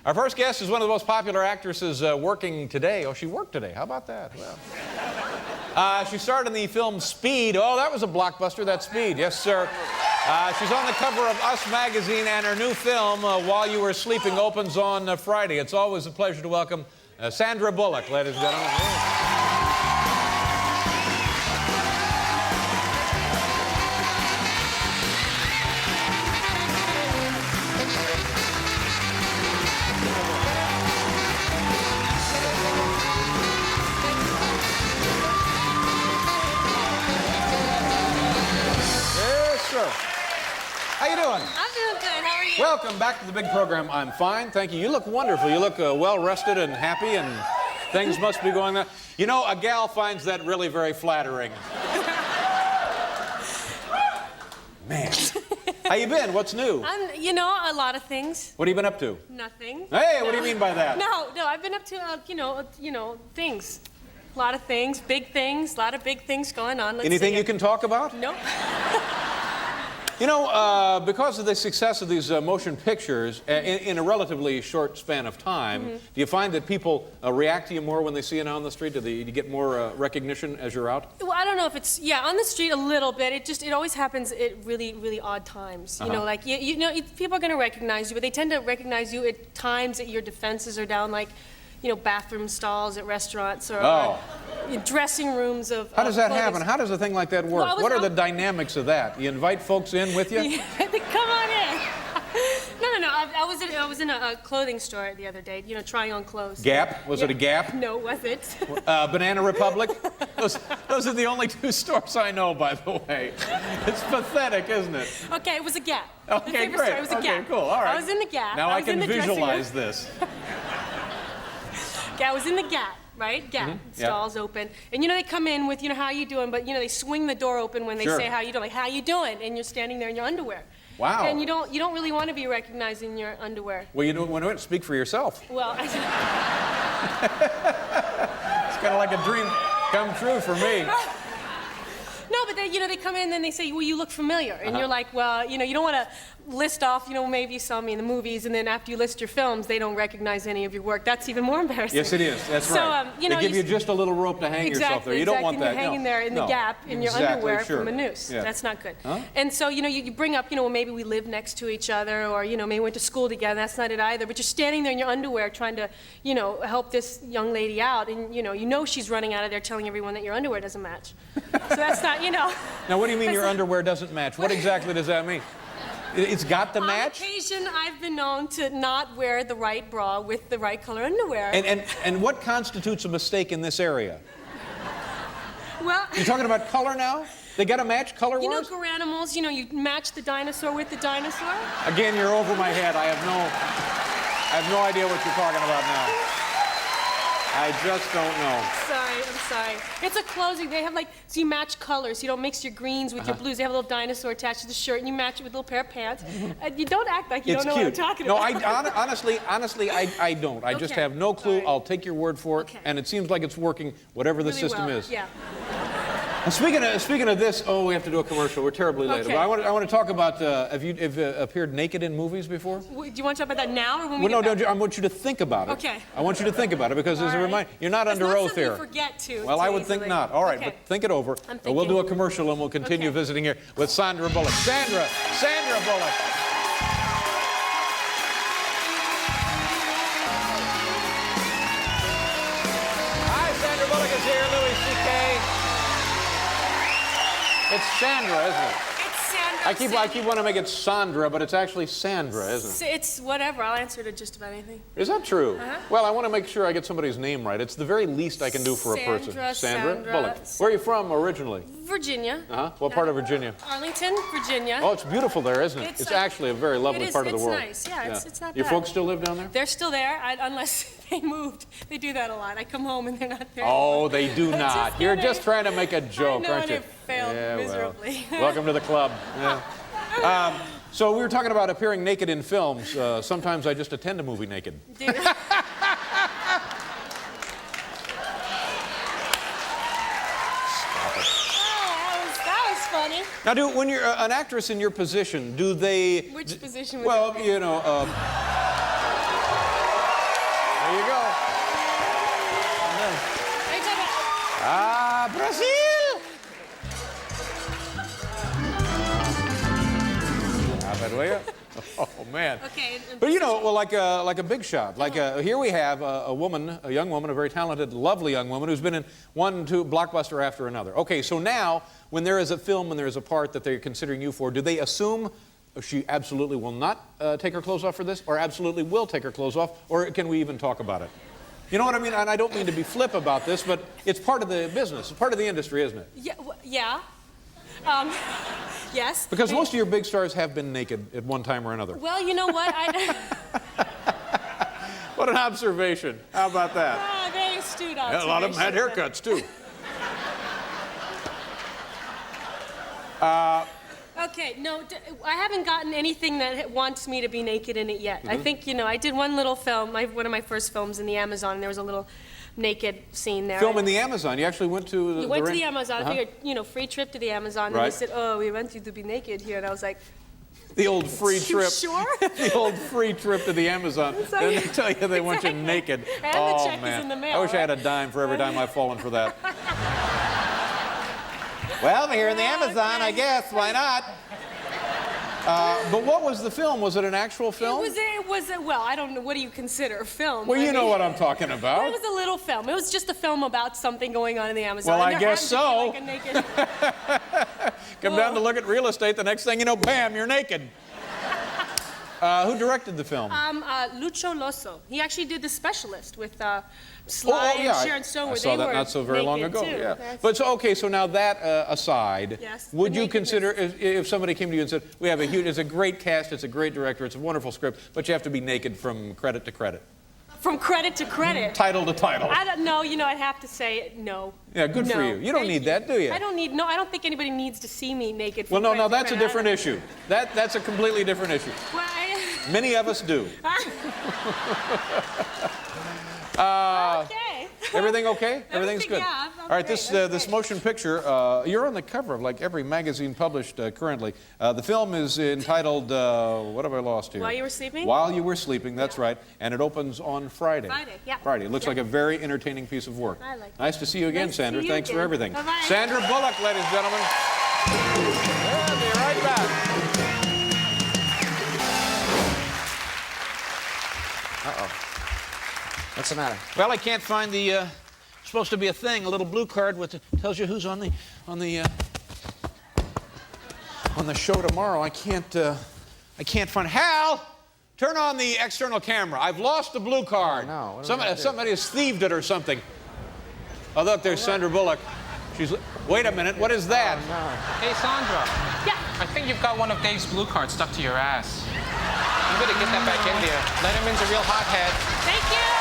Our first guest is one of the most popular actresses working today. Oh, she worked today. How about that? Well, she starred in the film Speed. Oh, that was a blockbuster, that Speed. Yes, sir. She's on the cover of Us magazine, and her new film, While You Were Sleeping, opens on Friday. It's always a pleasure to welcome Sandra Bullock, ladies and gentlemen. How you doing? I'm doing good. How are you? Welcome back to the big program. I'm fine, thank you. You look wonderful. You look well-rested and happy, and things must be going on. You know, a gal finds that really very flattering. Man. How you been? What's new? You know, a lot of things. What have you been up to? Nothing. Hey, what do you mean by that? No, I've been up to, you know, things. A lot of things, big things, a lot of big things going on. Anything you can talk about? Nope. You know, because of the success of these motion pictures in a relatively short span of time, do you find that people react to you more when they see you out on the street? Do you get more recognition as you're out? Well, I don't know if it's, on the street a little bit. It always happens at really, really odd times. You know, like, people are going to recognize you, but they tend to recognize you at times that your defenses are down, like, you know, bathroom stalls at restaurants or dressing rooms of How does that happen? How does a thing like that work? Well, what are the dynamics of that? You invite folks in with you? Come on in. No. I was in a clothing store the other day, you know, trying on clothes. Gap? Was it a Gap? No, was it? Banana Republic? Those are the only two stores I know, by the way. It's pathetic, isn't it? Okay, it was a Gap. Okay, great. It was a Gap. Cool. All right. I was in the Gap. Now I can visualize this. I was in the Gap, right? Gap. Stalls open. And, you know, they come in with, you know, how you doing? But, you know, they swing the door open when they say how you doing. Like, how you doing? And you're standing there in your underwear. Wow. And you don't really want to be recognized in your underwear. Well, you don't want to speak for yourself. Well, it's kind of like a dream come true for me. No, but they, you know, they come in and then they say, well, you look familiar. And you're like, well, you know, you don't want to list off, you know, maybe you saw me in the movies, and then after you list your films, they don't recognize any of your work. That's even more embarrassing. Yes, it is. That's right. You know, they give you just a little rope to hang yourself there. You don't want that. You're hanging there in the Gap in your underwear from a noose. Yeah. That's not good. And so, you know, you bring up, you know, well, maybe we live next to each other, or, you know, maybe we went to school together. That's not it either. But you're standing there in your underwear trying to, you know, help this young lady out, and, you know she's running out of there telling everyone that your underwear doesn't match. So that's not, you know. Now, what do you mean your underwear doesn't match? What exactly does that mean? It's got to match? On occasion, I've been known to not wear the right bra with the right color underwear. And what constitutes a mistake in this area? Well, you're talking about color now? They got to match color-wise? You know, Garanimals, you know, you match the dinosaur with the dinosaur. Again, you're over my head. I have no idea what you're talking about now. I just don't know. I'm sorry. It's a clothing. They have, like, so you match colors. You don't mix your greens with your blues. They have a little dinosaur attached to the shirt, and you match it with a little pair of pants. You don't act like you don't know what I'm talking about. No, honestly, I don't. I just have no clue. I'll take your word for it, and it seems like it's working, whatever the system is. Yeah. And speaking of this, we have to do a commercial. We're terribly late. Okay. But I want to talk about, have you appeared naked in movies before? Do you want to talk about that now, or when we get back? No, I want you to think about it. Okay. I want you to think about it, because as a reminder, you're not under oath here. You forget to. Well, I would think not. All right, but think it over. We'll do a commercial, and we'll continue visiting here with Sandra Bullock. Sandra Bullock. Hi, Sandra Bullock is here. Louis C.K. It's Sandra, isn't it? It's Sandra. I keep wanting to make it Sandra, but it's actually Sandra, isn't it? It's whatever. I'll answer to just about anything. Is that true? Well, I want to make sure I get somebody's name right. It's the very least I can do for a person. Sandra Bullock. Where are you from originally? Virginia. What part of Virginia? Arlington, Virginia. Oh, it's beautiful there, isn't it? It's actually a very lovely part of the world. It's nice. Yeah, it's not bad. Your folks still live down there? They're still there, unless they moved. They do that a lot. I come home and they're not there. Oh, they do not. You're just trying to make a joke, aren't you? I know, failed miserably. Well, welcome to the club. Yeah. So we were talking about appearing naked in films. Sometimes I just attend a movie naked. Funny. Now, when you're an actress in your position, do they... Which position? Well, you know... man. Okay. But you know, well, like a big shot. Like here we have a woman, a young woman, a very talented, lovely young woman who's been in one, two blockbuster after another. Okay, so now when there is a film, when there is a part that they're considering you for, do they assume she absolutely will not take her clothes off for this, or absolutely will take her clothes off, or can we even talk about it? You know what I mean? And I don't mean to be flip about this, but it's part of the business. It's part of the industry, isn't it? Yeah. Yeah. Yes. Because most of your big stars have been naked at one time or another. Well, you know what? What an observation. How about that? Ah, very astute observation. Yeah, a lot of them had haircuts, too. Okay, no, I haven't gotten anything that wants me to be naked in it yet. I think, you know, I did one little film, one of my first films in the Amazon, and there was a little naked scene there. Film in the Amazon? You actually went to the... You went to the Amazon. I figured, you know, free trip to the Amazon. Right. And they said, oh, we want you to be naked here. And I was like... The old free trip. You sure? The old free trip to the Amazon. It's like- And they tell you they want you naked. And oh, the check man. is in the mail, I wish I had a right? dime for every time I've fallen for that. Well, we're here in the Amazon, I guess. Why not? But what was the film? Was it an actual film? It was, well, I don't know, what do you consider a film? Well, you know what I'm talking about. It was a little film. It was just a film about something going on in the Amazon. Well, And I there guess happened to so. be, like, a naked... Come down to look at real estate, the next thing you know, bam, you're naked. Who directed the film? Lucho Loso. He actually did The Specialist with Sly and Sharon Stone, where I saw they that were not so very long naked, ago. too. Yeah. That's- But so okay, so now that aside, Yes, would the you nakedness. consider if somebody came to you and said, "We have it's a great cast, it's a great director, it's a wonderful script, but you have to be naked from credit to credit, From credit to credit. title to title." I don't know. You know, I'd have to say no. Yeah, good for No. you. You don't Thank need that, do you? I don't need. No, I don't think anybody needs to see me naked. Well, from no, credit to that's a credit. different issue. That's a completely different issue. Well, Many of us do. okay. Everything okay? Everything's good. Yeah, I'm All right, great, this motion picture, you're on the cover of like every magazine published currently. The film is entitled, what have I lost here? While You Were Sleeping? While You Were Sleeping, that's right. And it opens on Friday. Friday, yeah. Friday. It looks like a very entertaining piece of work. I like it. Nice to see you again, Nice to Sandra. see you Thanks for again. everything. Bye-bye. Sandra Bullock, ladies and gentlemen. We'll be right back. Uh-oh. What's the matter? Well, I can't find the supposed to be a thing, a little blue card with tells you who's on the show tomorrow. I can't find. Hal, turn on the external camera. I've lost the blue card. Oh, no. What do we gotta do? Somebody has thieved it or something. Oh, look, there's Sandra Bullock. Wait a minute. What is that? Oh, no. Hey, Sandra. Yeah. I think you've got one of Dave's blue cards stuck to your ass. You better get that back in there. Letterman's a real hothead. Thank you.